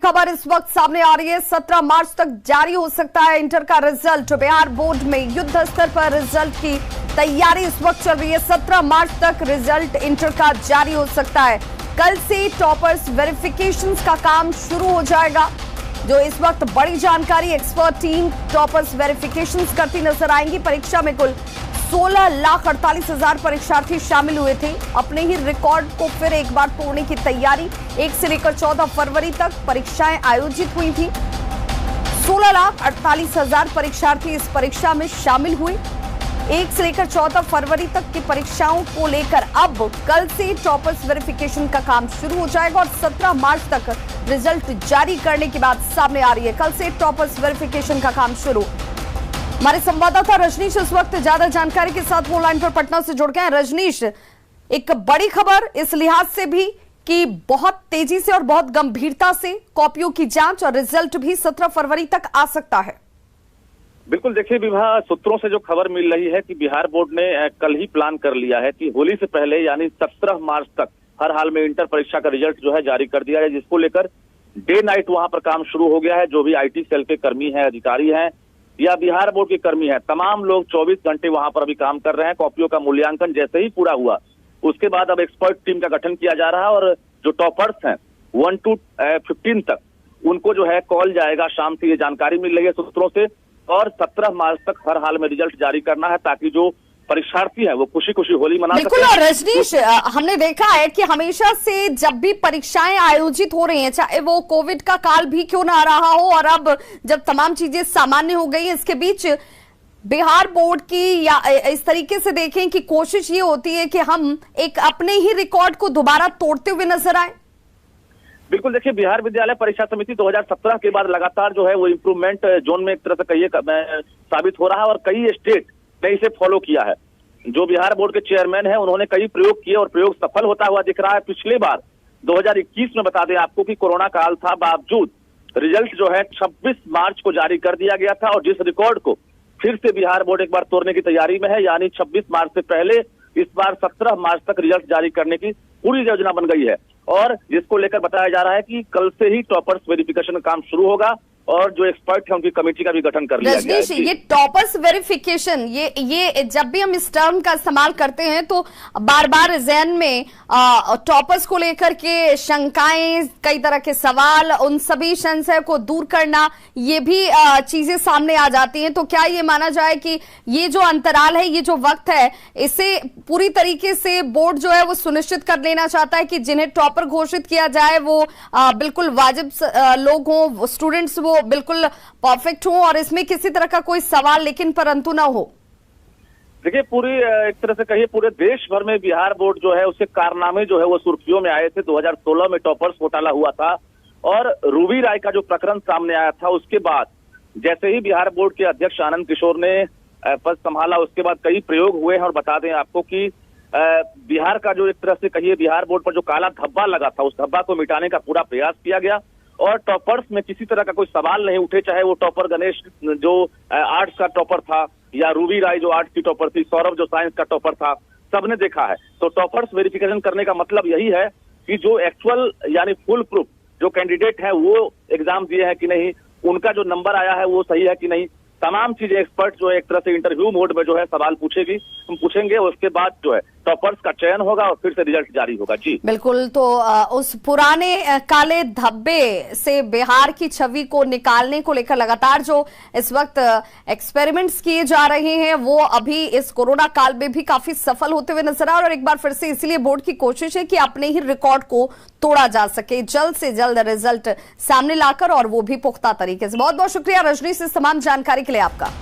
खबर इस वक्त सामने आ रही है। 17 मार्च तक जारी हो सकता है इंटर का रिजल्ट। बिहार बोर्ड में युद्ध स्तर पर रिजल्ट की तैयारी इस वक्त चल रही है। 17 मार्च तक रिजल्ट इंटर का जारी हो सकता है। कल से टॉपर्स वेरिफिकेशन का काम शुरू हो जाएगा। जो इस वक्त बड़ी जानकारी, एक्सपर्ट टीम टॉपर्स वेरिफिकेशन करती नजर आएंगी। परीक्षा में कुल 16,48,000 परीक्षार्थी शामिल हुए थे। अपने ही रिकॉर्ड को फिर एक बार तोड़ने की तैयारी। 1 से लेकर 14 फरवरी तक परीक्षाएं आयोजित हुई थी। 16,48,000 परीक्षार्थी इस परीक्षा में शामिल हुए। 1 से लेकर 14 फरवरी तक की परीक्षाओं को लेकर अब कल से टॉपर्स वेरिफिकेशन का काम शुरू हो जाएगा और 17 मार्च तक रिजल्ट जारी करने की बात सामने आ रही है। कल से टॉपर्स वेरिफिकेशन का काम शुरू। हमारे संवाददाता रजनीश इस वक्त ज्यादा जानकारी के साथ फोन लाइन पर पटना से जुड़ गए हैं। रजनीश, एक बड़ी खबर इस लिहाज से भी कि बहुत तेजी से और बहुत गंभीरता से कॉपियों की जांच और रिजल्ट भी 17 फरवरी तक आ सकता है। बिल्कुल, देखिए विभाग सूत्रों से जो खबर मिल रही है कि बिहार बोर्ड ने कल ही प्लान कर लिया है कि होली से पहले यानी 17 मार्च तक हर हाल में इंटर परीक्षा का रिजल्ट जो है जारी कर दिया है, जिसको लेकर डे नाइट वहां पर काम शुरू हो गया है। जो भी IT सेल के कर्मी हैं, अधिकारी हैं या बिहार बोर्ड के कर्मी हैं, तमाम लोग 24 घंटे वहां पर अभी काम कर रहे हैं। कॉपियों का मूल्यांकन जैसे ही पूरा हुआ उसके बाद अब एक्सपर्ट टीम का गठन किया जा रहा है और जो टॉपर्स हैं 1 to 15 तक उनको जो है कॉल जाएगा शाम से, ये जानकारी मिल रही है सूत्रों से। और 17 मार्च तक हर हाल में रिजल्ट जारी करना है ताकि जो परीक्षार्थी हैं वो खुशी खुशी होली मना सकें। बिल्कुल। और रजनीश, हमने देखा है कि हमेशा से जब भी परीक्षाएं आयोजित हो रही हैं, चाहे वो कोविड का काल भी क्यों ना रहा हो और अब जब तमाम चीजें सामान्य हो गई, इसके बीच बिहार बोर्ड की या इस तरीके से देखें कि कोशिश ये होती है कि हम एक अपने ही रिकॉर्ड को दोबारा तोड़ते हुए नजर आए। बिल्कुल, देखिए बिहार विद्यालय परीक्षा समिति 2017 के बाद लगातार जो है वो इम्प्रूवमेंट जोन में एक तरह से कहिए साबित हो रहा है और कई स्टेट ने इसे फॉलो किया है। जो बिहार बोर्ड के चेयरमैन हैं उन्होंने कई प्रयोग किए और प्रयोग सफल होता हुआ दिख रहा है। पिछले बार 2021 में बता दें आपको कि कोरोना काल था, बावजूद रिजल्ट जो है 26 मार्च को जारी कर दिया गया था और जिस रिकॉर्ड को फिर से बिहार बोर्ड एक बार तोड़ने की तैयारी में है, यानी 26 मार्च से पहले इस बार 17 मार्च तक रिजल्ट जारी करने की पूरी योजना बन गई है और जिसको लेकर बताया जा रहा है कि कल से ही टॉपर्स वेरिफिकेशन का काम शुरू होगा और जो एक्सपर्ट है उनकी कमेटी का भी गठन कर लिया गया है। ये टॉपर्स वेरिफिकेशन, ये जब भी हम इस टर्म का इस्तेमाल करते हैं तो बार बार ज़हन में टॉपर्स को लेकर के शंकाएं, कई तरह के सवाल, उन सभी संशय को दूर करना, ये भी चीजें सामने आ जाती हैं। तो क्या ये माना जाए कि ये जो अंतराल है, ये जो वक्त है, इसे पूरी तरीके से बोर्ड जो है वो सुनिश्चित कर लेना चाहता है कि जिन्हें टॉपर घोषित किया जाए वो बिल्कुल वाजिब लोग हों, स्टूडेंट्स वो बिल्कुल परफेक्ट हो और इसमें किसी तरह का कोई सवाल लेकिन परंतु ना हो। देखिए पूरी एक तरह से कहिए पूरे देश भर में बिहार बोर्ड जो है उसके कारनामे जो है वो सुर्खियों में आए थे। 2016 में टॉपर्स घोटाला हुआ था और रूबी राय का जो प्रकरण सामने आया था उसके बाद जैसे ही बिहार बोर्ड के अध्यक्ष आनंद किशोर ने पद संभाला उसके बाद कई प्रयोग हुए हैं और बता दें आपको कि बिहार का जो एक तरह से कहिए बिहार बोर्ड पर जो काला धब्बा लगा था उस धब्बा को मिटाने का पूरा प्रयास किया गया और टॉपर्स में किसी तरह का कोई सवाल नहीं उठे, चाहे वो टॉपर गणेश जो आर्ट्स का टॉपर था या रूबी राय जो आर्ट्स की टॉपर थी, सौरभ जो साइंस का टॉपर था, सबने देखा है। तो टॉपर्स वेरिफिकेशन करने का मतलब यही है कि जो एक्चुअल यानी फुल प्रूफ जो कैंडिडेट है वो एग्जाम दिए हैं कि नहीं, उनका जो नंबर आया है वो सही है कि नहीं, तमाम चीजें एक्सपर्ट जो है एक तरह से इंटरव्यू मोड में जो है सवाल पूछेंगे उसके बाद जो है टॉपर्स का चयन होगा और फिर से रिजल्ट जारी होगा। जी बिल्कुल। तो उस पुराने काले धब्बे से बिहार की छवि को निकालने को लेकर लगातार जो इस वक्त एक्सपेरिमेंट्स किए जा रहे हैं वो अभी इस कोरोना काल में भी काफी सफल होते हुए नजर आ रहे और एक बार फिर से इसलिए बोर्ड की कोशिश है कि अपने ही रिकॉर्ड को तोड़ा जा सके, जल्द से जल्द रिजल्ट सामने लाकर और वो भी पुख्ता तरीके से। बहुत बहुत शुक्रिया रजनीश इस तमाम जानकारी के लिए आपका।